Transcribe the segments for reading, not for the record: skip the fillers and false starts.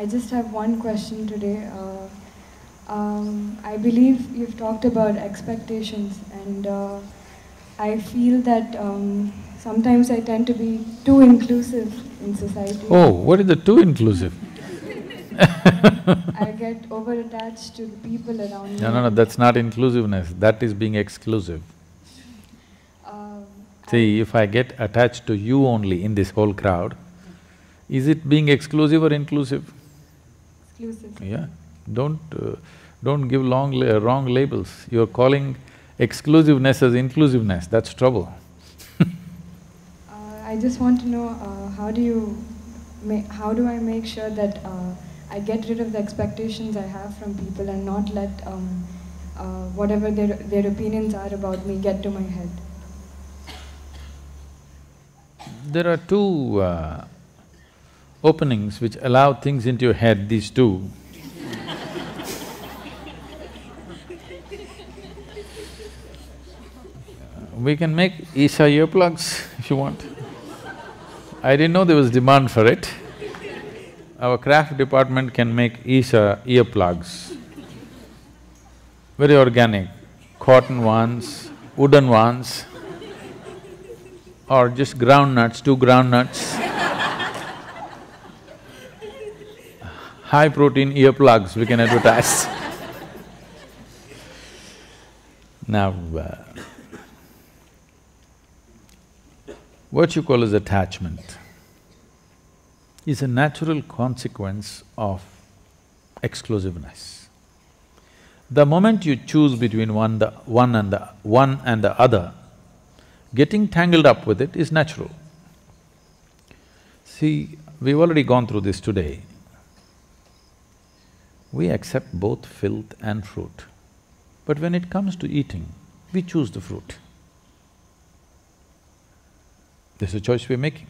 I just have one question today. I believe you've talked about expectations, and I feel that sometimes I tend to be too inclusive in society. Oh, what is the too inclusive? I get over-attached to the people around me. No, that's not inclusiveness, that is being exclusive. See, if I get attached to you only in this whole crowd, is it being exclusive or inclusive? Exclusive. Yeah, don't give wrong labels. You're calling exclusiveness as inclusiveness, that's trouble. I just want to know, how do I make sure that I get rid of the expectations I have from people and not let whatever their opinions are about me get to my head? There are two openings which allow things into your head, these two. We can make Isha earplugs if you want. I didn't know there was demand for it. Our craft department can make Isha earplugs. Very organic, cotton ones, wooden ones, or just groundnuts, 2 groundnuts. High protein earplugs we can advertise. Now, what you call as attachment is a natural consequence of exclusiveness. The moment you choose between one and the other, getting tangled up with it is natural. See, we've already gone through this today. We accept both filth and fruit, but when it comes to eating, we choose the fruit. This is a choice we're making.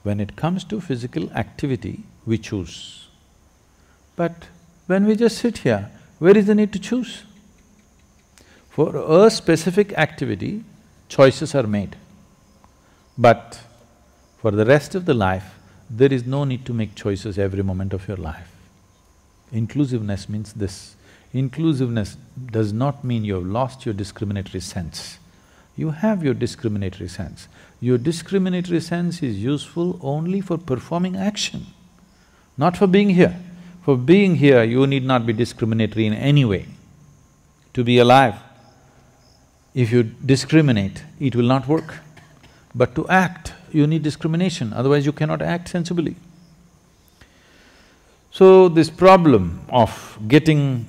When it comes to physical activity, we choose. But when we just sit here, where is the need to choose? For a specific activity, choices are made. But for the rest of the life, there is no need to make choices every moment of your life. Inclusiveness means this. Inclusiveness does not mean you have lost your discriminatory sense. You have your discriminatory sense. Your discriminatory sense is useful only for performing action, not for being here. For being here, you need not be discriminatory in any way. To be alive, if you discriminate, it will not work. But to act, you need discrimination, otherwise you cannot act sensibly. So this problem of getting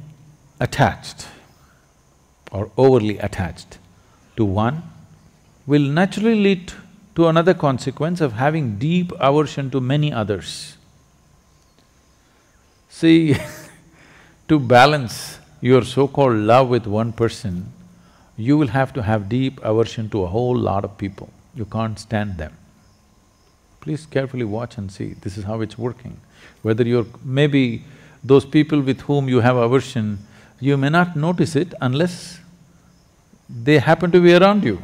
attached or overly attached to one will naturally lead to another consequence of having deep aversion to many others. See, to balance your so-called love with one person, you will have to have deep aversion to a whole lot of people. You can't stand them. Please carefully watch and see, this is how it's working. Whether you're… maybe those people with whom you have aversion, you may not notice it unless they happen to be around you.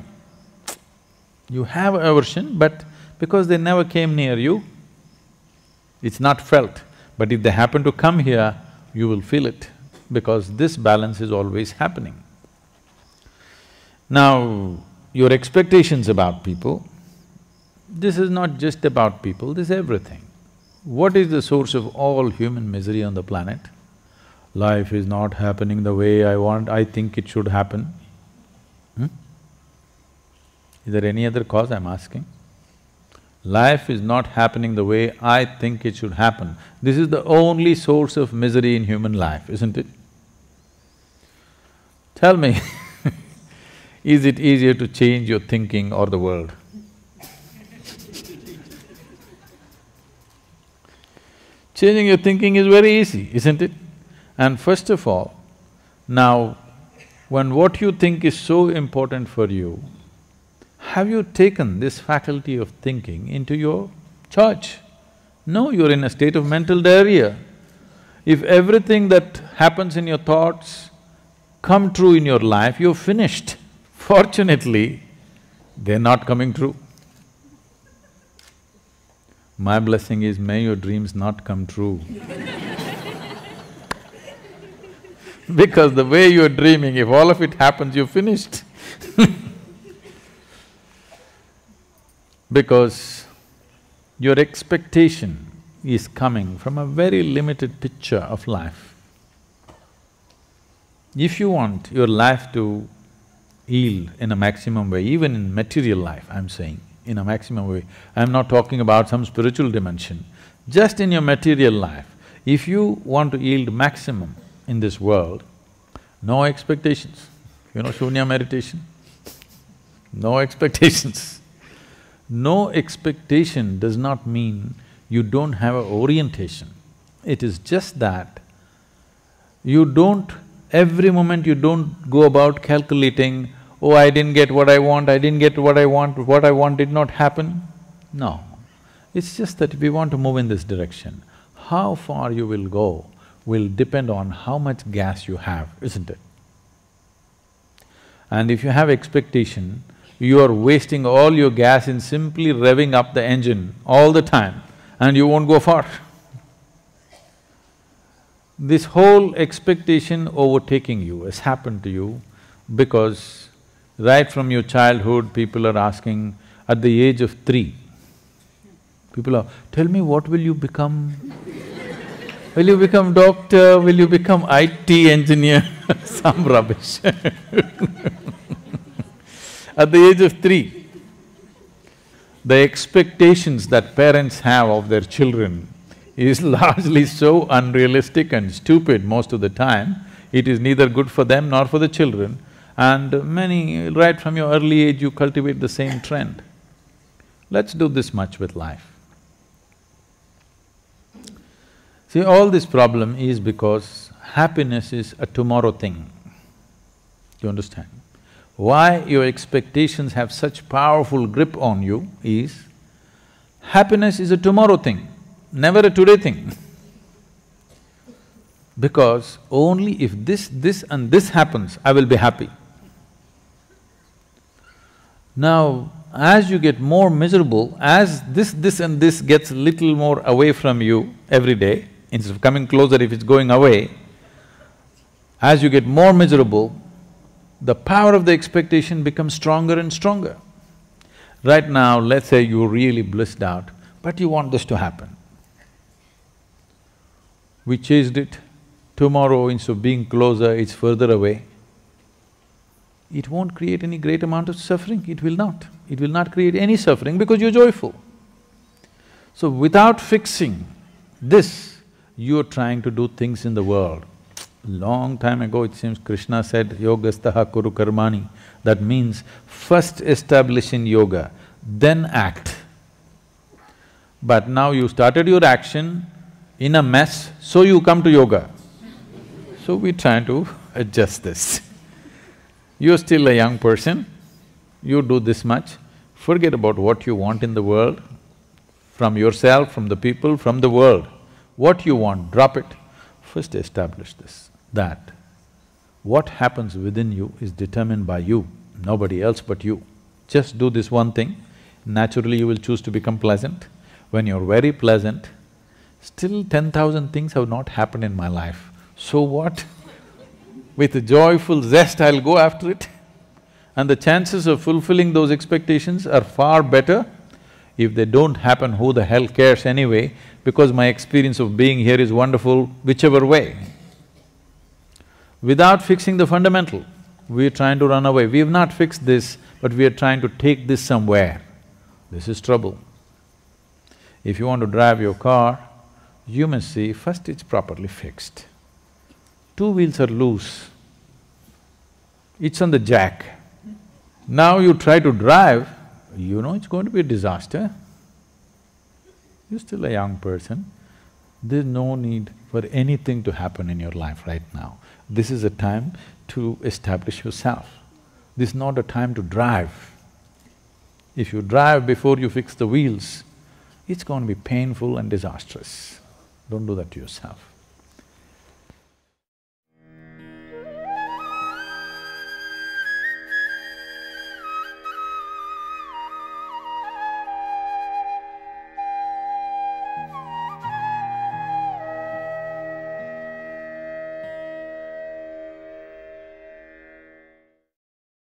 You have aversion, but because they never came near you, it's not felt. But if they happen to come here, you will feel it, because this balance is always happening. Now, your expectations about people, this is not just about people, this is everything. What is the source of all human misery on the planet? Life is not happening the way I think it should happen. Is there any other cause, I'm asking? Life is not happening the way I think it should happen. This is the only source of misery in human life, isn't it? Tell me, is it easier to change your thinking or the world? Changing your thinking is very easy, isn't it? And first of all, now, when what you think is so important for you, have you taken this faculty of thinking into your charge? No, you're in a state of mental diarrhea. If everything that happens in your thoughts come true in your life, you're finished. Fortunately, they're not coming true. My blessing is, may your dreams not come true. Because the way you're dreaming, if all of it happens, you're finished. Because your expectation is coming from a very limited picture of life. If you want your life to yield in a maximum way, even in material life, I'm saying, in a maximum way, I'm not talking about some spiritual dimension, just in your material life, if you want to yield maximum in this world, no expectations. You know Shunya meditation? No expectations. No expectation does not mean you don't have an orientation. It is just that you don't… every moment you don't go about calculating, oh, I didn't get what I want, I didn't get what I want did not happen. No, it's just that if you want to move in this direction, how far you will go will depend on how much gas you have, isn't it? And if you have expectation, you are wasting all your gas in simply revving up the engine all the time and you won't go far. This whole expectation overtaking you has happened to you because right from your childhood, people are asking, at the age of 3, people are, tell me what will you become? Will you become doctor? Will you become IT engineer? Some rubbish. At the age of 3, the expectations that parents have of their children is largely so unrealistic and stupid most of the time, it is neither good for them nor for the children, and many… right from your early age you cultivate the same trend. Let's do this much with life. See, all this problem is because happiness is a tomorrow thing. You understand? Why your expectations have such powerful grip on you is, happiness is a tomorrow thing, never a today thing. Because only if this and this happens, I will be happy. Now, as you get more miserable, as this and this gets little more away from you every day, instead of coming closer if it's going away, as you get more miserable, the power of the expectation becomes stronger and stronger. Right now, let's say you're really blissed out, but you want this to happen. We chased it, tomorrow instead of being closer, it's further away. It won't create any great amount of suffering, it will not. It will not create any suffering because you're joyful. So without fixing this, you're trying to do things in the world. Long time ago, it seems Krishna said, yogastaha kuru karmani. That means first establish in yoga, then act. But now you started your action in a mess, so you come to yoga. So we're trying to adjust this. You're still a young person, you do this much, forget about what you want in the world, from yourself, from the people, from the world. What you want, drop it. First establish this, that what happens within you is determined by you, nobody else but you. Just do this one thing, naturally you will choose to become pleasant. When you're very pleasant, still 10,000 things have not happened in my life. So what? With a joyful zest, I'll go after it. And the chances of fulfilling those expectations are far better. If they don't happen, who the hell cares anyway, because my experience of being here is wonderful whichever way. Without fixing the fundamental, we're trying to run away. We've not fixed this, but we are trying to take this somewhere. This is trouble. If you want to drive your car, you must see first it's properly fixed. 2 wheels are loose, it's on the jack. Now you try to drive, you know it's going to be a disaster. You're still a young person, there's no need for anything to happen in your life right now. This is a time to establish yourself. This is not a time to drive. If you drive before you fix the wheels, it's going to be painful and disastrous. Don't do that to yourself.